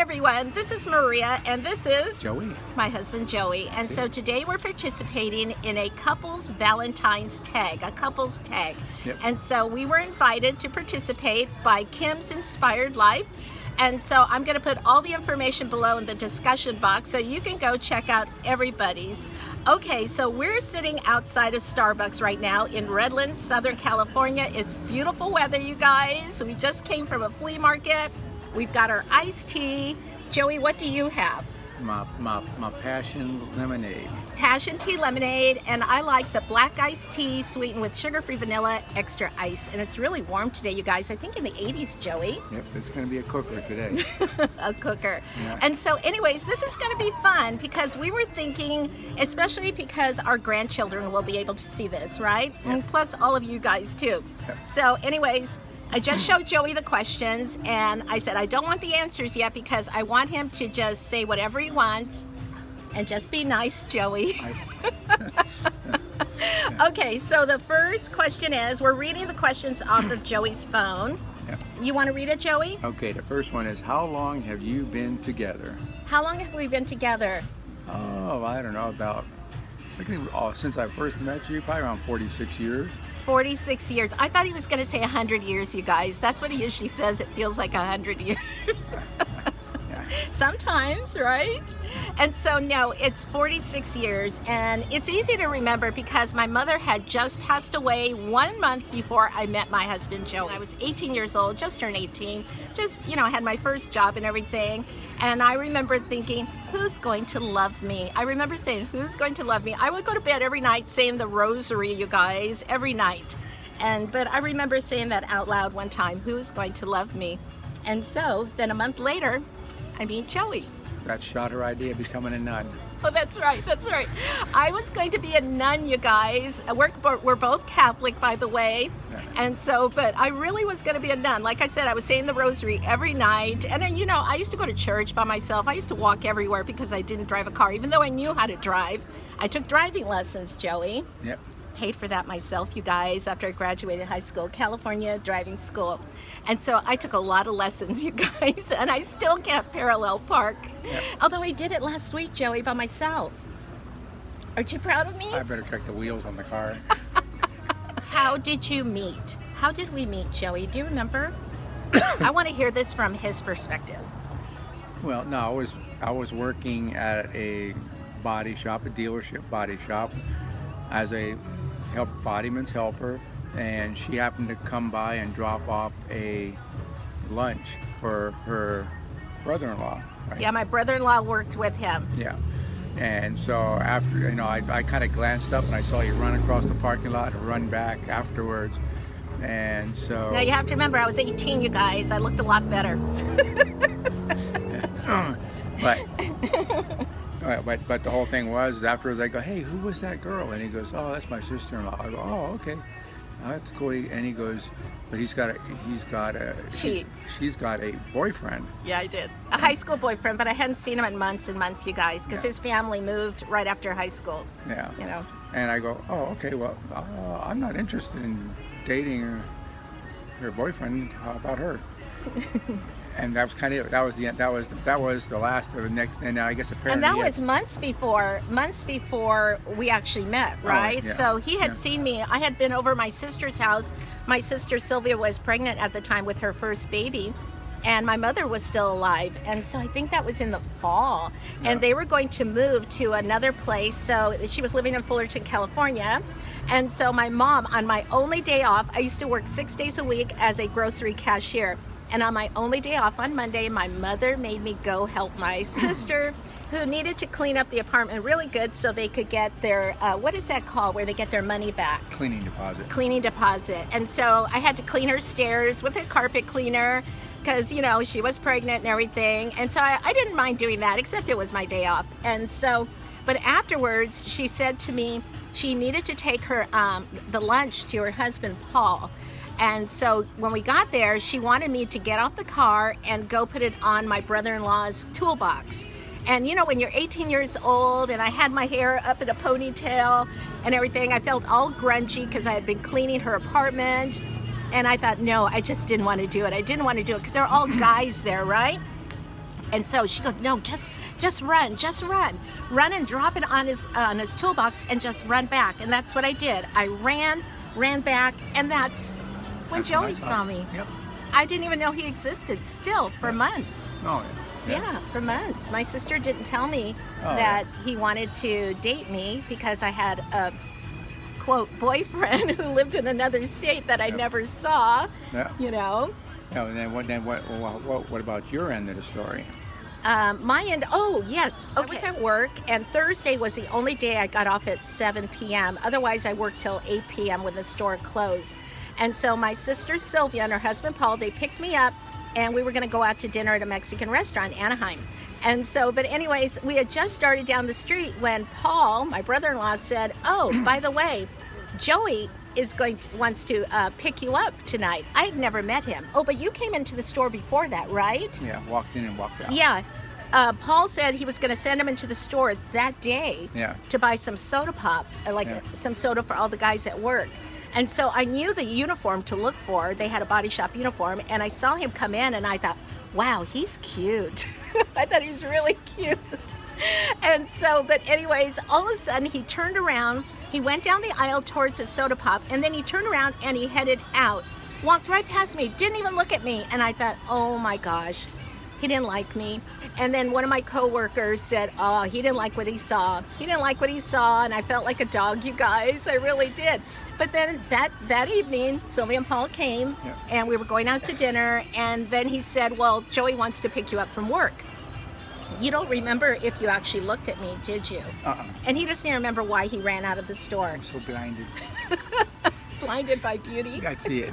everyone, this is Maria and this is Joey, my husband Joey, and so today we're participating in a couples Valentine's tag, a couples tag. Yep. And so we were invited to participate by Kim's Inspired Life, and so I'm going to put all the information below in the discussion box so you can go check out everybody's. Okay, so we're sitting outside of Starbucks right now in Redlands, Southern California. It's beautiful weather, you guys. We just came from a flea market. We've got our iced tea. Joey, what do you have? my passion lemonade. Passion tea lemonade, and I like the black iced tea sweetened with sugar-free vanilla extra ice. And it's really warm today, you guys. I think in the 80s, Joey. Yep, it's going to be a cooker today. A cooker. Yeah. And so anyways, this is going to be fun because we were thinking, especially because our grandchildren will be able to see this, right? Yep. And plus all of you guys too. Yep. So anyways, I just showed Joey the questions and I said I don't want the answers yet because I want him to just say whatever he wants and just be nice, Joey. Okay, so the first question is, we're reading the questions off of Joey's phone. Yep. You want to read it, Joey? Okay, the first one is, how long have you been together? How long have we been together? Oh, I don't know, about, I think since I first met you, probably around 46 years. 46 years. I thought he was going to say 100 years, you guys. That's what he usually says. It feels like 100 years. Yeah. Sometimes, right? And so, no, it's 46 years. And it's easy to remember because my mother had just passed away 1 month before I met my husband, Joe. I was 18 years old, just turned 18. Just, I had my first job and everything. And I remember thinking, who's going to love me? I remember saying, who's going to love me? I would go to bed every night saying the rosary, you guys, every night. But I remember saying that out loud one time, who's going to love me? And so then a month later, I meet Joey. That shot her idea of becoming a nun. Oh, that's right. That's right. I was going to be a nun, you guys. We're both Catholic, by the way. Yeah. And so, but I really was going to be a nun. Like I said, I was saying the rosary every night. And then, I used to go to church by myself. I used to walk everywhere because I didn't drive a car, even though I knew how to drive. I took driving lessons, Joey. Yep. Paid for that myself, you guys, after I graduated high school, California driving school. And so I took a lot of lessons, you guys, and I still can't parallel park. Yep. Although I did it last week, Joey, by myself. Aren't you proud of me? I better check the wheels on the car. How did you meet? How did we meet, Joey? Do you remember? I want to hear this from his perspective. Well, no, I was working at a body shop, a dealership body shop, as a bodyman's helper, and she happened to come by and drop off a lunch for her brother-in-law. Right? Yeah, my brother-in-law worked with him. Yeah. And so after, I kind of glanced up and I saw you run across the parking lot and run back afterwards. And so... Now you have to remember, I was 18, you guys. I looked a lot better. But the whole thing was, afterwards I go, hey, who was that girl? And he goes, oh, that's my sister-in-law. I go, oh, okay. That's cool. And he goes, but she's got a boyfriend. Yeah, I did. A high school boyfriend, but I hadn't seen him in months and months, you guys, because his family moved right after high school. Yeah. And I go, oh, okay, well, I'm not interested in dating her boyfriend. How about her? And that was kind of that was the last of the next, and I guess apparently. And that was months before we actually met, right? Oh, yeah. So he had seen me. I had been over my sister's house. My sister Sylvia was pregnant at the time with her first baby, and my mother was still alive. And so I think that was in the fall, and they were going to move to another place. So she was living in Fullerton, California. And so my mom, on my only day off, I used to work 6 days a week as a grocery cashier. And on my only day off on Monday, my mother made me go help my sister who needed to clean up the apartment really good so they could get their, what is that called, where they get their money back? Cleaning deposit. Cleaning deposit. And so I had to clean her stairs with a carpet cleaner because, she was pregnant and everything. And so I didn't mind doing that, except it was my day off. And so, but afterwards, she said to me she needed to take her the lunch to her husband, Paul. And so when we got there, she wanted me to get off the car and go put it on my brother-in-law's toolbox. And when you're 18 years old and I had my hair up in a ponytail and everything, I felt all grungy because I had been cleaning her apartment. And I thought, no, I just didn't want to do it. I didn't want to do it because there were all guys there, right? And so she goes, no, just run, run and drop it on his toolbox and just run back. And that's what I did. I ran back, and that's when Joey saw me. Yep. I didn't even know he existed still for months. Oh, Yeah, for months. My sister didn't tell me that he wanted to date me because I had a, quote, boyfriend who lived in another state that I never saw, you know. Oh, and then what about your end of the story? My end, oh, yes. Okay. I was at work, and Thursday was the only day I got off at 7 p.m. Otherwise, I worked till 8 p.m. when the store closed. And so my sister Sylvia and her husband Paul, they picked me up, and we were going to go out to dinner at a Mexican restaurant in Anaheim. And so, but anyways, we had just started down the street when Paul, my brother-in-law, said, oh, by the way, Joey wants to pick you up tonight. I had never met him. Oh, but you came into the store before that, right? Yeah, walked in and walked out. Yeah. Paul said he was going to send him into the store that day to buy some soda pop, some soda for all the guys at work. And so I knew the uniform to look for. They had a body shop uniform, and I saw him come in, and I thought, wow, he's cute. I thought he was really cute. And so, but anyways, all of a sudden he turned around, he went down the aisle towards his soda pop, and then he turned around and he headed out, walked right past me, didn't even look at me. And I thought, oh my gosh, he didn't like me. And then one of my coworkers said, oh, he didn't like what he saw. He didn't like what he saw, and I felt like a dog, you guys, I really did. But then that evening, Sylvia and Paul came, and we were going out to dinner, and then he said, well, Joey wants to pick you up from work. You don't remember if you actually looked at me, did you? And he doesn't even remember why he ran out of the store. I'm so blinded. Blinded by beauty. I see it.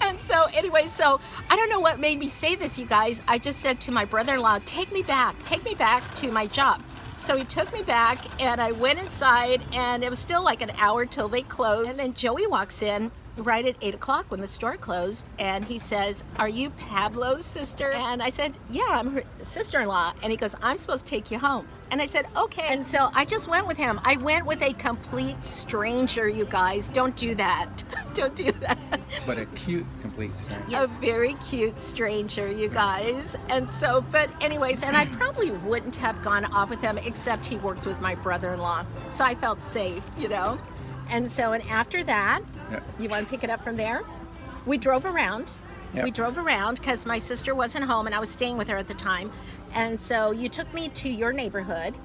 And so anyway, so I don't know what made me say this, you guys. I just said to my brother-in-law, take me back to my job. So he took me back, and I went inside, and it was still like an hour till they closed. And then Joey walks in right at 8 o'clock when the store closed, and he says, are you Pablo's sister? And I said, yeah, I'm her sister-in-law. And he goes, I'm supposed to take you home. And I said, okay. And so I just went with him. I went with a complete stranger, you guys. Don't do that. Don't do that. But a cute, complete stranger. A very cute stranger, you guys. And so, but anyways, and I probably wouldn't have gone off with him except he worked with my brother-in-law. So I felt safe, you know. And so, and after that, you want to pick it up from there? We drove around. We drove around because my sister wasn't home and I was staying with her at the time. And so you took me to your neighborhood.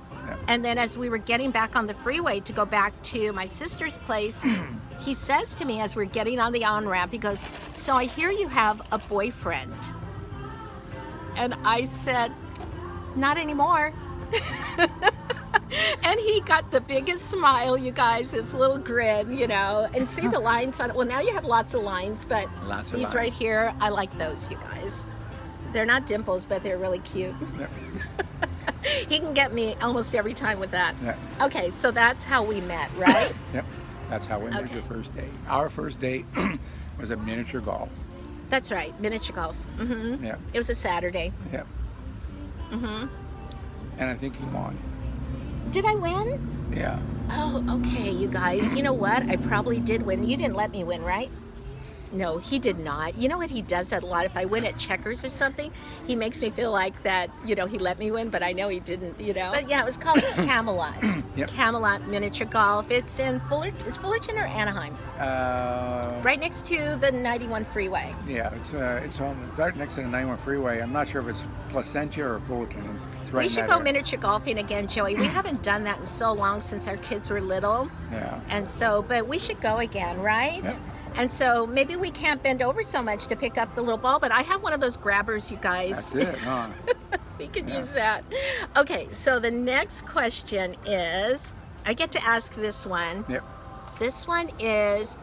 And then as we were getting back on the freeway to go back to my sister's place, he says to me as we're getting on the on-ramp, he goes, so I hear you have a boyfriend. And I said, not anymore. And he got the biggest smile, you guys, this little grin, you know, and see the lines on it. Well, now you have lots of lines, but these right here, I like those, you guys. They're not dimples, but they're really cute. He can get me almost every time with that. Okay, so that's how we met, right? Yep, that's how we met your first date. Our first date was at miniature golf. That's right, miniature golf. Mm-hmm. Yeah. It was a Saturday. Yep. Mm-hmm. And I think he won. Did I win? Yeah. Oh, okay, you guys. You know what? I probably did win. You didn't let me win, right? No, he did not. You know what he does that a lot? If I win at checkers or something, he makes me feel like that, you know, he let me win, but I know he didn't, you know. But yeah, it was called Camelot. Camelot Miniature Golf. It's in Fullerton or Anaheim? Right next to the 91 freeway. Yeah, it's on right next to the 91 freeway. I'm not sure if it's Placentia or Fullerton. It's right we should go miniature golfing again, Joey. We haven't done that in so long since our kids were little. Yeah. And so, but we should go again, right? Yep. And so maybe we can't bend over so much to pick up the little ball, but I have one of those grabbers, you guys. That's it, huh? We could use that. Okay, so the next question is, I get to ask this one. Yep. This one is,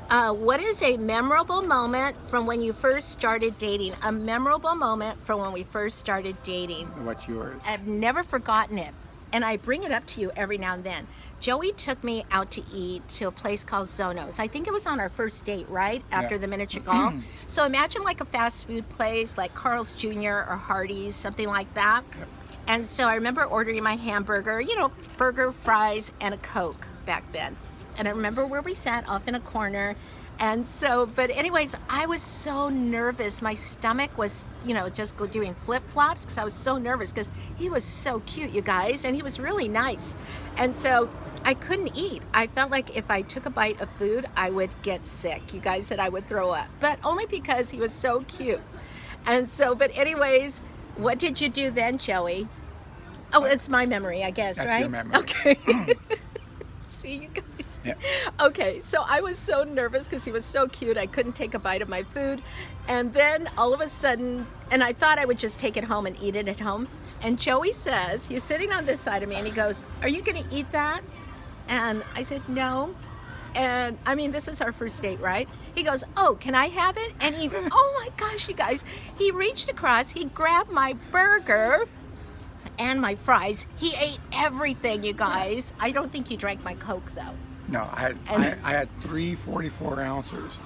what is a memorable moment from when you first started dating? A memorable moment from when we first started dating. What's yours? I've never forgotten it. And I bring it up to you every now and then. Joey took me out to eat to a place called Zono's. I think it was on our first date, right? After the miniature golf. So imagine like a fast food place like Carl's Jr. or Hardee's, something like that. Yep. And so I remember ordering my hamburger, you know, burger, fries, and a Coke back then. And I remember where we sat off in a corner. And so, but anyways, I was so nervous. My stomach was, just doing flip-flops because I was so nervous because he was so cute, you guys, and he was really nice. And so I couldn't eat. I felt like if I took a bite of food, I would get sick. You guys said I would throw up, but only because he was so cute. And so, but anyways, what did you do then, Joey? Oh, it's my memory, I guess, That's right? your memory. Okay. See, you guys. Yeah. Okay, so I was so nervous because he was so cute. I couldn't take a bite of my food. And then all of a sudden, and I thought I would just take it home and eat it at home. And Joey says, he's sitting on this side of me, and he goes, "Are you going to eat that?" And I said, "No." And I mean, this is our first date, right? He goes, "Oh, can I have it?" And he, oh my gosh, you guys, he reached across, he grabbed my burger and my fries. He ate everything, you guys. I don't think he drank my Coke, though. No, I had 3 44 ounces.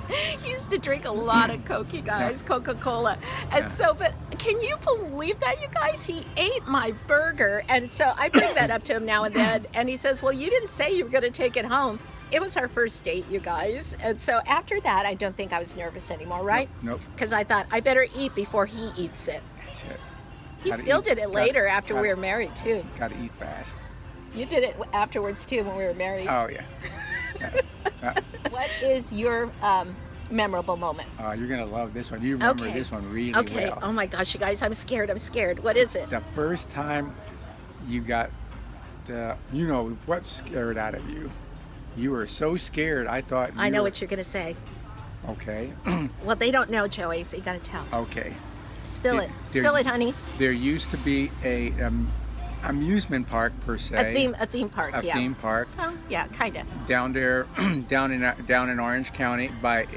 He used to drink a lot of Coke, you guys, Coca-Cola. And so, but can you believe that, you guys? He ate my burger. And so I bring that up to him now and then. And he says, "Well, you didn't say you were going to take it home." It was our first date, you guys. And so after that, I don't think I was nervous anymore, right? Nope. Because I thought I better eat before he eats it. That's it. He Gotta still eat- did it gotta- later after we gotta- were married, too. Gotta eat fast. You did it afterwards, too, when we were married. Oh, yeah. What is your memorable moment? You're going to love this one. You remember Okay. this one really Okay. well. Oh, my gosh, you guys, I'm scared. What is it? The first time you got what scared out of you. You were so scared, I thought I know what you're going to say. Okay. Well, they don't know, Joey, so you got to tell. Okay. Spill There- it. Spill it, honey. There used to be a amusement park, per se. A theme park, A yeah. theme park Oh, yeah, kind of. down there, down in Orange County,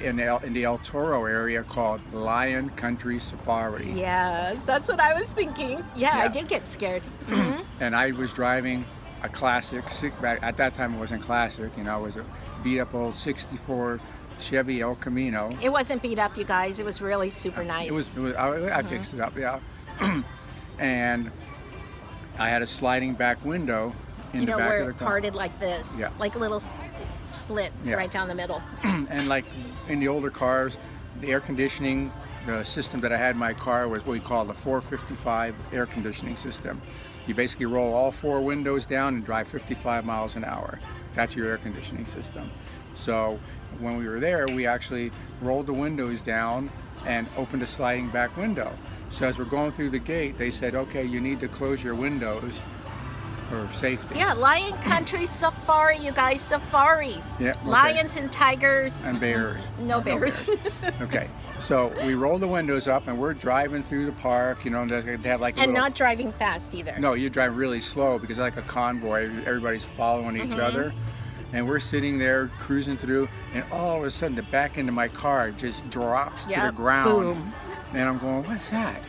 in the El Toro area, called Lion Country Safari. Yes, that's what I was thinking. Yeah, I Yeah. did get scared. Mhm. And I was driving a classic, at that time it wasn't classic, it was a beat up old 64 Chevy El Camino. It wasn't beat up, you guys. It was really super nice. It was I fixed it up, yeah. And I had a sliding back window in the back where of the it car. parted like this, Yeah. like a little split Yeah. right down the middle. And like in the older cars, the air conditioning, the system that I had in my car was what we call the 455 air conditioning system. You basically roll all 4 windows down and drive 55 miles an hour. That's your air conditioning system. So when we were there, we actually rolled the windows down and opened a sliding back window. So as we're going through the gate, they said, "Okay, you need to close your windows for safety." Yeah, Lion Country Safari, you guys, safari. Yeah, okay. Lions and tigers. And bears. No bears. Okay, so we roll the windows up and we're driving through the park. They have like a And little, not driving fast either. No, you drive really slow because it's like a convoy. Everybody's following each other. And we're sitting there cruising through, and all of a sudden the back end of my car just drops to the Yep, ground. boom. And I'm going, "What's that?"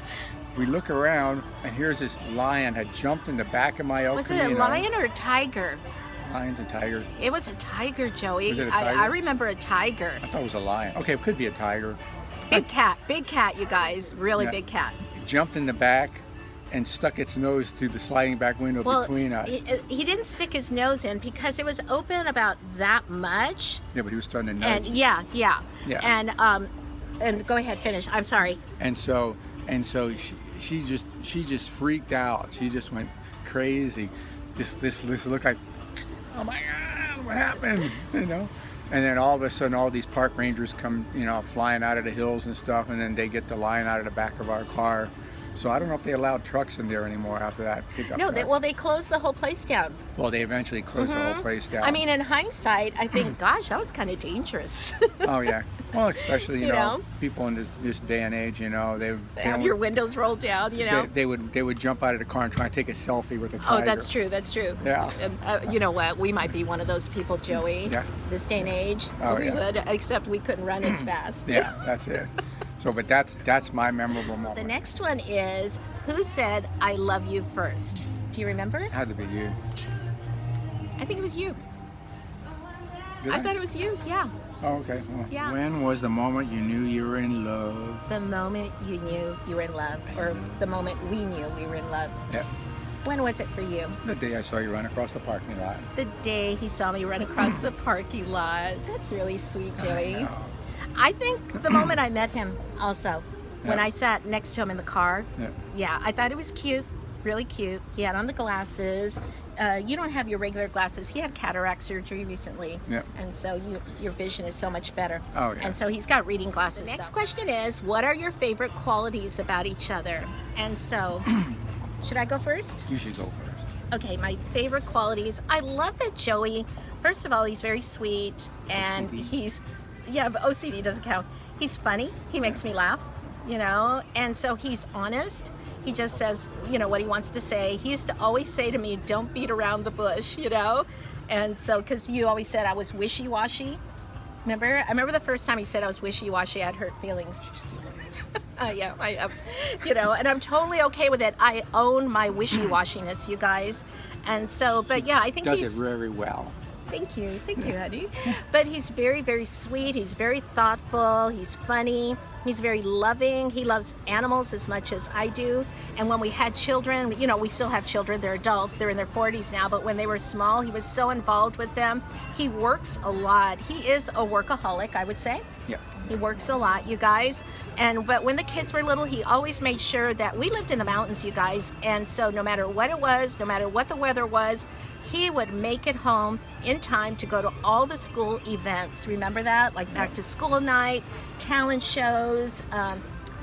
We look around, and here's this lion had jumped in the back of my El Was it a Camino. lion or a tiger? Lions and tigers. It was a tiger, Joey. Was it a tiger? I remember a tiger. I thought it was a lion. Okay, it could be a tiger. Big cat, you guys. Really Yeah. big cat. It jumped in the back and stuck its nose through the sliding back window Well, between us. he didn't stick his nose in because it was open about that much. Yeah, but he was starting to nose. And yeah. Yeah. And go ahead, finish. I'm sorry. And so she just freaked out. She just went crazy. This looked like, "Oh my God, what happened?" And then all of a sudden, all these park rangers come, flying out of the hills and stuff, and then they get the lion out of the back of our car. So I don't know if they allowed trucks in there anymore after that pickup No, truck. they closed the whole place down. Well, they eventually closed the whole place down. I mean, in hindsight, I think, gosh, that was kind of dangerous. Oh yeah. Well, especially You know? people in this day and age, they Have your windows rolled down, they would jump out of the car and try to take a selfie with a Oh, tiger. that's true. That's true. Yeah. And you know what? We might be one of those people, Joey. Yeah. This day and age, Oh, we yeah. would, except we couldn't run as fast. Yeah, that's it. So, but that's my memorable moment. The next one is, who said "I love you" first? Do you remember? It had to be you. I think it was you. Did I thought it was you. Yeah. Oh, okay. Well, Yeah. When was the moment you knew you were in love? The moment you knew you were in love, or the moment we knew we were in love. Yeah. When was it for you? The day I saw you run across the parking lot. The day he saw me run across the parking lot. That's really sweet, Joey. I think the moment I met him also, when I sat next to him in the car, I thought it was cute, really cute. He had on the glasses. You don't have your regular glasses. He had cataract surgery recently, and so your vision is so much better. Oh, yeah. And so he's got reading glasses. The next question is, what are your favorite qualities about each other? And so, should I go first? You should go first. Okay, my favorite qualities. I love that Joey, first of all, he's very sweet, and OCD. But OCD doesn't count. He's funny. He makes me laugh, and so he's honest. He just says, what he wants to say. He used to always say to me, don't beat around the bush, and so, because you always said I was wishy-washy. Remember? I remember the first time he said I was wishy-washy, I had hurt feelings. Yeah, I am. And I'm totally okay with it. I own my wishy-washiness, you guys. And so, but yeah, I think Does he's... it very well. Thank you, honey. But he's very, very sweet. He's very thoughtful. He's funny. He's very loving. He loves animals as much as I do. And when we had children, we still have children. They're adults. They're in their 40s now. But when they were small, he was so involved with them. He works a lot. He is a workaholic, I would say. Yeah. He works a lot, you guys. But when the kids were little, he always made sure that we lived in the mountains, you guys. And so no matter what it was, no matter what the weather was, he would make it home in time to go to all the school events. Remember that? Like back to school night, talent shows,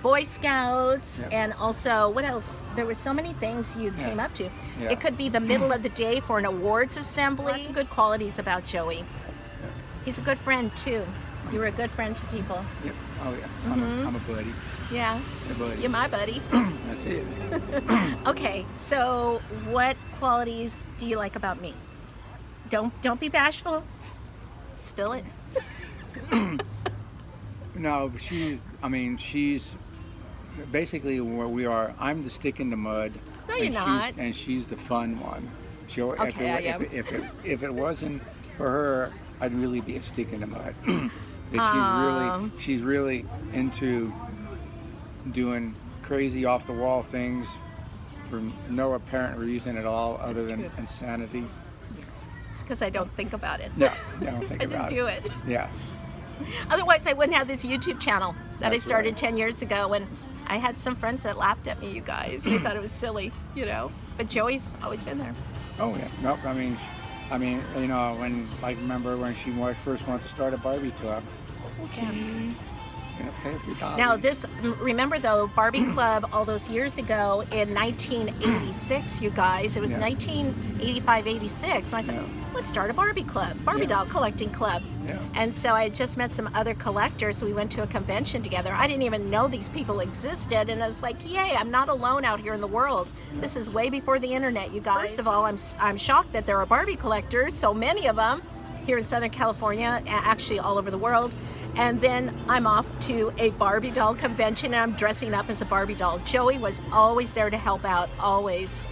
Boy Scouts, and also, what else? There were so many things you came up to. Yeah. It could be the middle of the day for an awards assembly. Lots of good qualities about Joey. Yeah. He's a good friend too. You were a good friend to people. Yep. Oh yeah. I'm a buddy. Yeah. A buddy. You're my buddy. That's it. Okay, so what qualities do you like about me? Don't be bashful. Spill it. No, she's basically where we are. I'm the stick in the mud. No, you're not. And she's the fun one. Okay, I am. If it wasn't for her, I'd really be a stick in the mud. She's really into doing crazy off the wall things for no apparent reason at all other than insanity. It's because I don't think about it. No, I don't think I about it. just do it. Yeah. Otherwise, I wouldn't have this YouTube channel that I That's started right. 10 years ago, and I had some friends that laughed at me, you guys. They thought it was silly, But Joey's always been there. Oh yeah. Nope. When I remember when she first wanted to start a Barbie club. Okay. Pay a few dollars. Now remember though, Barbie Club all those years ago in 1986, you guys, it was 1985, 86. So I said, let's start a Barbie Club, Barbie doll collecting club. Yeah. And so I had just met some other collectors, so we went to a convention together. I didn't even know these people existed, and I was like, yay, I'm not alone out here in the world. Yeah. This is way before the internet, you guys. First of all, I'm shocked that there are Barbie collectors, so many of them here in Southern California, actually all over the world. And then I'm off to a Barbie doll convention, and I'm dressing up as a Barbie doll. Joey was always there to help out, always.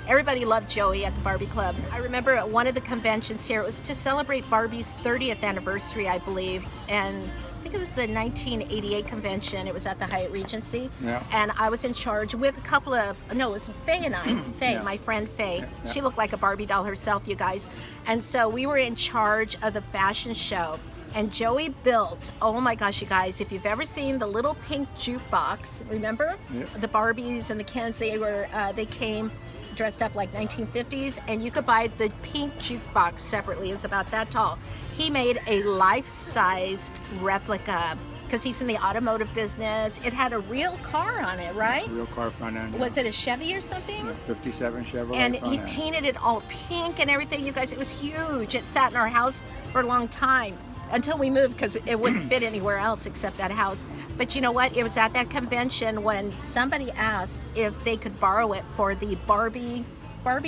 Everybody loved Joey at the Barbie Club. I remember at one of the conventions here, it was to celebrate Barbie's 30th anniversary, I believe, and I think it was the 1988 convention. It was at the Hyatt Regency, and I was in charge with a couple of, it was Faye and I, my friend Faye. She looked like a Barbie doll herself, you guys, and so we were in charge of the fashion show. And Joey built, oh my gosh, you guys, if you've ever seen the little pink jukebox, remember? The Barbies and the Kens, they came dressed up like 1950s, and you could buy the pink jukebox separately. It was about that tall. He made a life-size replica because he's in the automotive business. It had a real car on it, right? Real car front end. Was it a Chevy or something? 57 Chevrolet And front he end. painted it all pink and everything. You guys, it was huge. It sat in our house for a long time. Until we moved, because it wouldn't fit anywhere else except that house. But you know what? It was at that convention when somebody asked if they could borrow it for the Barbie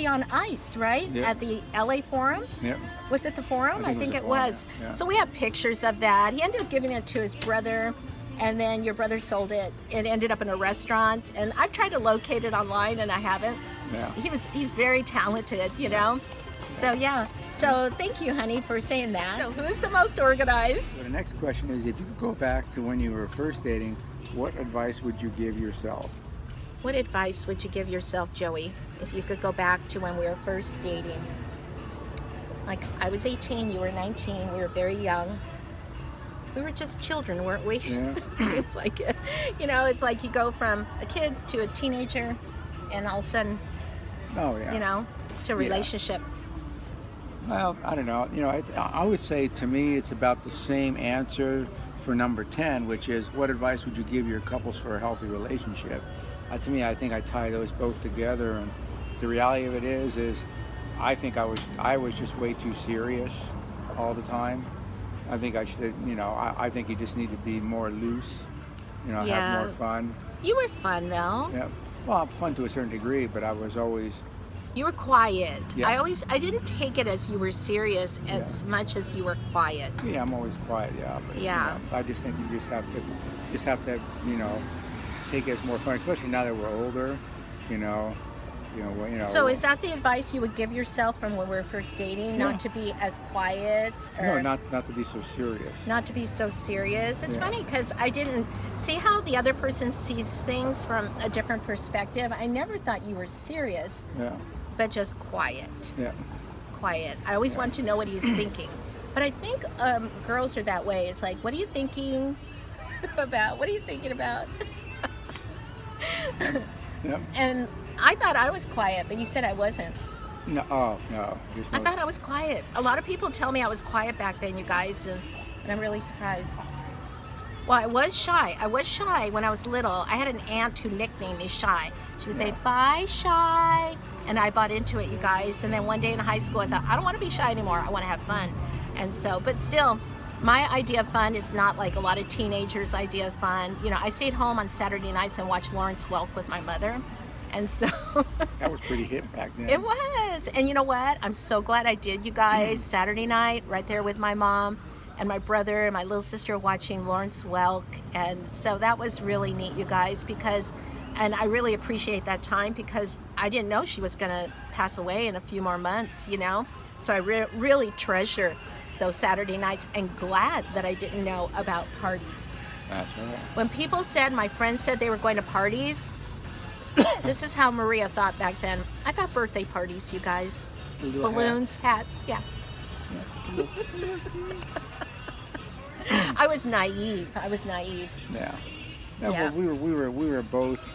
on Ice, right? At the LA Forum? Was it the Forum? I think it was. Yeah. So we have pictures of that. He ended up giving it to his brother, and then your brother sold it. It ended up in a restaurant, and I've tried to locate it online, and I haven't. Yeah. He's very talented, So yeah. So thank you, honey, for saying that. So who's the most organized? So the next question is, if you could go back to when you were first dating, what advice would you give yourself? What advice would you give yourself, Joey, if you could go back to when we were first dating? Like, I was 18, you were 19, we were very young. We were just children, weren't we? Yeah. Seems like it. You know, it's like you go from a kid to a teenager, and all of a sudden, Oh yeah. you know, to a relationship. Well, I don't know. You know, I would say to me it's about the same answer for number 10, which is what advice would you give your couples for a healthy relationship? To me, I think I tie those both together, and the reality of it is I think I was just way too serious all the time. I think I should, you know, I think you just need to be more loose, you know, have more fun. You were fun though. Yeah. Well, fun to a certain degree, but I was always. You were quiet. Yeah. I didn't take it as you were serious as much as you were quiet. Yeah, I'm always quiet. Yeah. But, Yeah. You know, I just think you just have to, you know, take it as more fun, especially now that we're older. You know. So is that the advice you would give yourself from when we were first dating? Not to be as quiet? Or No, not to be so serious. Not to be so serious. It's funny because I didn't see how the other person sees things from a different perspective. I never thought you were serious, but just quiet. Yeah. Quiet. I always want to know what he was thinking. But I think girls are that way. It's like, what are you thinking about? What are you thinking about? Yeah. And I thought I was quiet, but you said I wasn't. No. Oh, no. I thought I was quiet. A lot of people tell me I was quiet back then, you guys, and I'm really surprised. Well, I was shy. I was shy when I was little. I had an aunt who nicknamed me Shy. She would say, "Bye, Shy." And I bought into it, you guys. And then one day in high school, I thought, I don't want to be shy anymore. I want to have fun. And so, but still, my idea of fun is not like a lot of teenagers' idea of fun. You know, I stayed home on Saturday nights and watched Lawrence Welk with my mother. And so that was pretty hip back then. It was. And you know what? I'm so glad I did, you guys. Saturday night, right there with my mom and my brother and my little sister watching Lawrence Welk. And so that was really neat, you guys, because, and I really appreciate that time because I didn't know she was going to pass away in a few more months, you know? So I really treasure those Saturday nights and glad that I didn't know about parties. That's right. When people said, my friends said they were going to parties, this is how Maria thought back then. I thought birthday parties, you guys. Balloons, hats, yeah. I was naive. Yeah. Well, we were both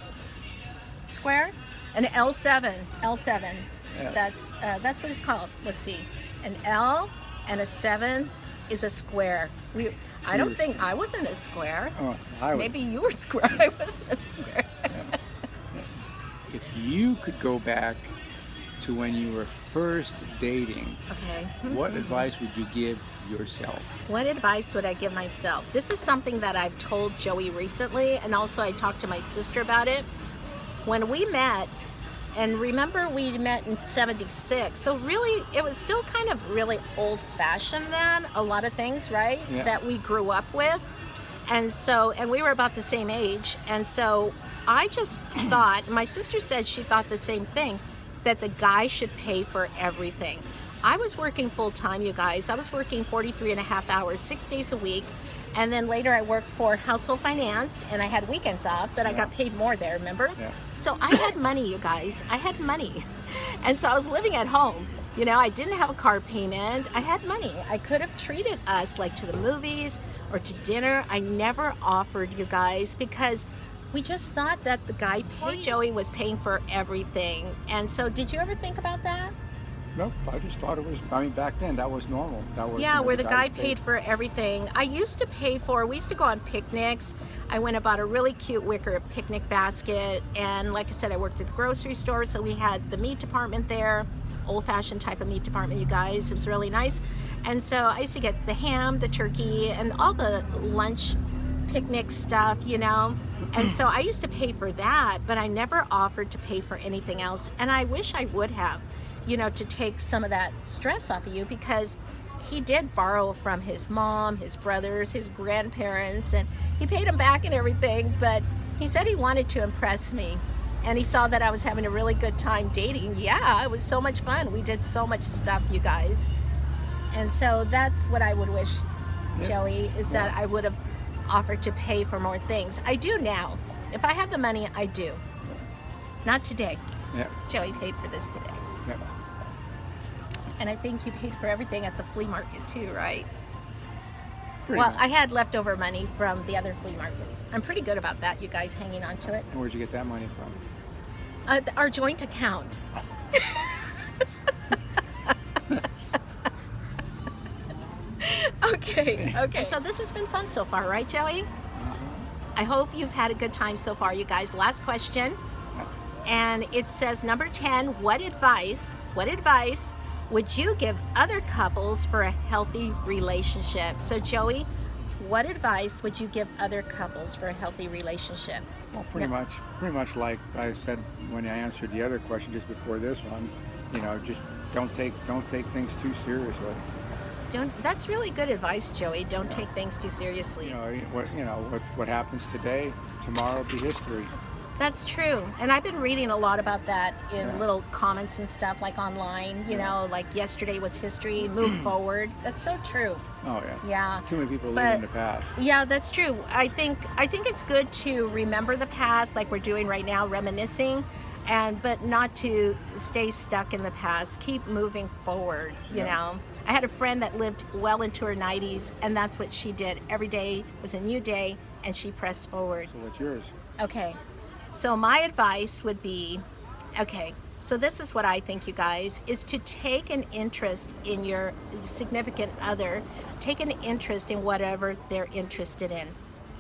square. An L7. Yeah. That's what it's called. Let's see. An L and a 7 is a square. I don't think I wasn't a square. Oh, Maybe you were square. I wasn't a square. If you could go back to when you were first dating, okay. What advice would you give yourself? What advice would I give myself? This is something that I've told Joey recently, and also I talked to my sister about it. When we met, and remember we met in 76, so really it was still kind of really old-fashioned then, a lot of things, right, that we grew up with. And so, and we were about the same age, and so I just thought, my sister said she thought the same thing, that the guy should pay for everything. I was working full-time, you guys. I was working 43 and a half hours, 6 days a week. And then later I worked for household finance, and I had weekends off, but I got paid more there, remember? Yeah. So I had money, you guys. I had money. And so I was living at home. You know, I didn't have a car payment. I had money. I could have treated us like to the movies or to dinner. I never offered, you guys, because we just thought that the guy Joey was paying for everything. And so did you ever think about that? Nope, I just thought it was, I mean, back then that was normal. That was, where the guy paid for everything. I used to we used to go on picnics. I went and bought a really cute wicker picnic basket. And like I said, I worked at the grocery store, so we had the meat department there, old-fashioned type of meat department, you guys. It was really nice. And so I used to get the ham, the turkey, and all the lunch picnic stuff, you know. And so I used to pay for that, but I never offered to pay for anything else. And I wish I would have, you know, to take some of that stress off of you, because he did borrow from his mom, his brothers, his grandparents, and he paid them back and everything, but he said he wanted to impress me. And he saw that I was having a really good time dating. Yeah, it was so much fun. We did so much stuff, you guys. And so that's what I would wish, Joey, is that I would have offered to pay for more things. I do now. If I have the money, I do. Not today. Yeah. Joey paid for this today. Yeah. And I think you paid for everything at the flea market too, right? Pretty Well, much. I had leftover money from the other flea markets. I'm pretty good about that, you guys hanging on to it. And where'd you get that money from? Our joint account. Okay. So this has been fun so far, right, Joey? I hope you've had a good time so far, you guys. Last question. And it says number 10, what advice would you give other couples for a healthy relationship? So Joey, what advice would you give other couples for a healthy relationship? Well, pretty much like I said when I answered the other question just before this one. Just don't take things too seriously. That's really good advice, Joey. Don't take things too seriously. What happens today, tomorrow will be history. That's true. And I've been reading a lot about that in little comments and stuff like online, like yesterday was history, move forward. That's so true. Oh yeah. Yeah. Too many people live in the past. Yeah, that's true. I think it's good to remember the past like we're doing right now, reminiscing, but not to stay stuck in the past. Keep moving forward, you know. I had a friend that lived well into her 90s, and that's what she did. Every day was a new day, and she pressed forward. So what's yours? Okay. So my advice would be, so this is what I think, you guys, is to take an interest in your significant other. Take an interest in whatever they're interested in.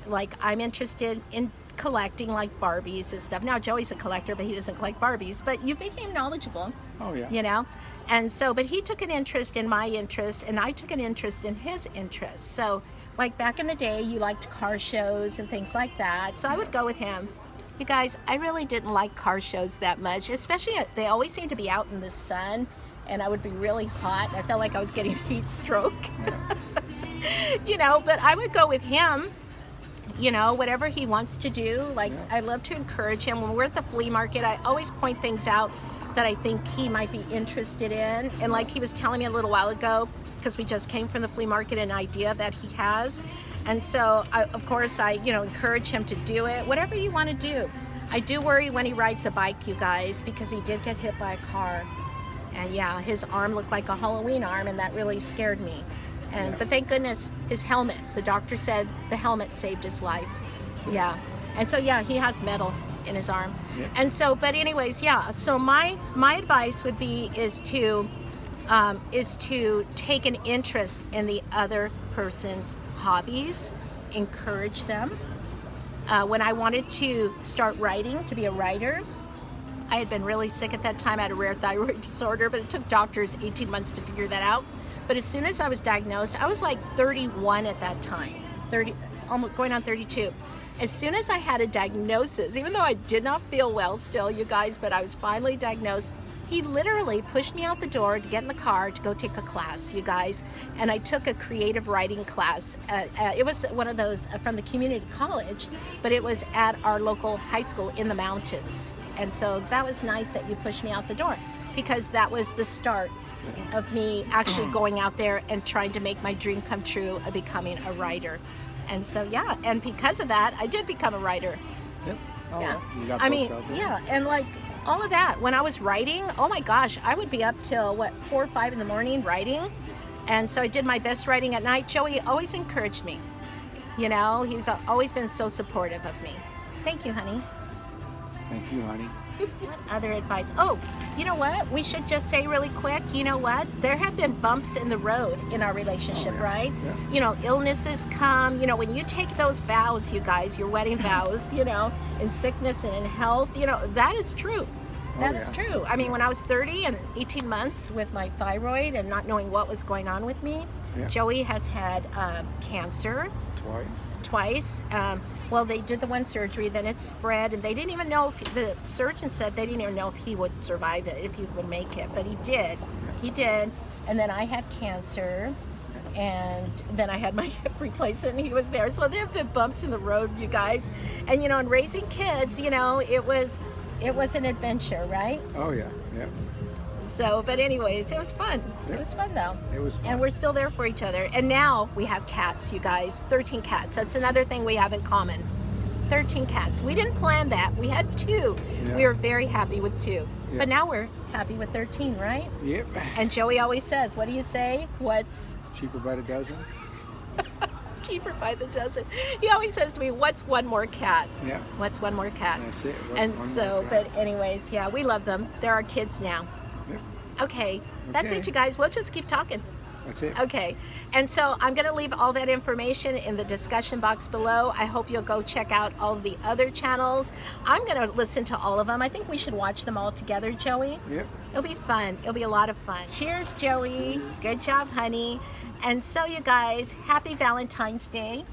Like, I'm interested in collecting like Barbies and stuff. Now Joey's a collector, but he doesn't collect Barbies, but you became knowledgeable. Oh yeah. And so, but he took an interest in my interests, and I took an interest in his interests. So like back in the day, you liked car shows and things like that, so I would go with him. You guys, I really didn't like car shows that much, especially they always seemed to be out in the sun, and I would be really hot. I felt like I was getting heat stroke. But I would go with him, whatever he wants to do. Like, I love to encourage him. When we're at the flea market, I always point things out that I think he might be interested in. And like he was telling me a little while ago, because we just came from the flea market, an idea that he has. And so, of course, I encourage him to do it, whatever you want to do. I do worry when he rides a bike, you guys, because he did get hit by a car. And yeah, his arm looked like a Halloween arm, and that really scared me. But thank goodness, his helmet, the doctor said the helmet saved his life. Yeah. And so, yeah, he has metal in his arm. And so, but anyways, so my advice would be is to take an interest in the other person's hobbies, encourage them. When I wanted to start writing, to be a writer, I had been really sick at that time. I had a rare thyroid disorder, but it took doctors 18 months to figure that out. But as soon as I was diagnosed, I was like 31 at that time, almost going on 32. As soon as I had a diagnosis, even though I did not feel well still, you guys, but I was finally diagnosed, he literally pushed me out the door to get in the car to go take a class, you guys. And I took a creative writing class. It was one of those from the community college, but it was at our local high school in the mountains. And so that was nice that you pushed me out the door, because that was the start of me actually going out there and trying to make my dream come true of becoming a writer. And so, yeah, and because of that, I did become a writer. Yep. Oh, yeah. well, you got I mean, books out there. yeah, and like all of that, when I was writing, oh my gosh, I would be up till 4 or 5 in the morning writing. And so I did my best writing at night. Joey always encouraged me. He's always been so supportive of me. Thank you, honey. Thank you, honey. What other advice? Oh, you know what? We should just say really quick, you know what? There have been bumps in the road in our relationship, right? Yeah. Illnesses come, when you take those vows, you guys, your wedding vows, in sickness and in health, that is true. That is true. I mean, when I was 30 and 18 months with my thyroid and not knowing what was going on with me, Joey has had cancer. Twice. Well, they did the one surgery, then it spread, and they didn't even know the surgeon said they didn't even know if he would survive it, if he would make it, but he did. He did. And then I had cancer, and then I had my hip replacement, and he was there. So there have been bumps in the road, you guys. And, in raising kids, it was an adventure, right? Oh, yeah. So, but anyways, it was fun. It was fun, though. It was fun. And we're still there for each other. And now we have cats, you guys. 13 cats. That's another thing we have in common. 13 cats. We didn't plan that. We had 2. Yeah. We were very happy with 2. Yeah. But now we're happy with 13, right? Yep. And Joey always says, what do you say? What's Cheaper by the dozen. cheaper by the dozen? He always says to me, what's one more cat? Yeah. What's one more cat? That's it. And One so, more cat. but anyways, yeah, we love them. They're our kids now. Yep. Okay, that's Okay. it, you guys. We'll just keep talking. That's it. Okay, and so I'm going to leave all that information in the discussion box below. I hope you'll go check out all of the other channels. I'm going to listen to all of them. I think we should watch them all together, Joey. Yep. It'll be fun. It'll be a lot of fun. Cheers, Joey. Good job, honey. And so, you guys, happy Valentine's Day.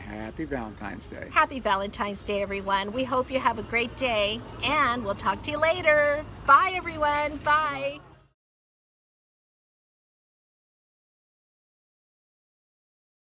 Happy Valentine's Day. Happy Valentine's Day, everyone. We hope you have a great day, and we'll talk to you later. Bye, everyone. Bye.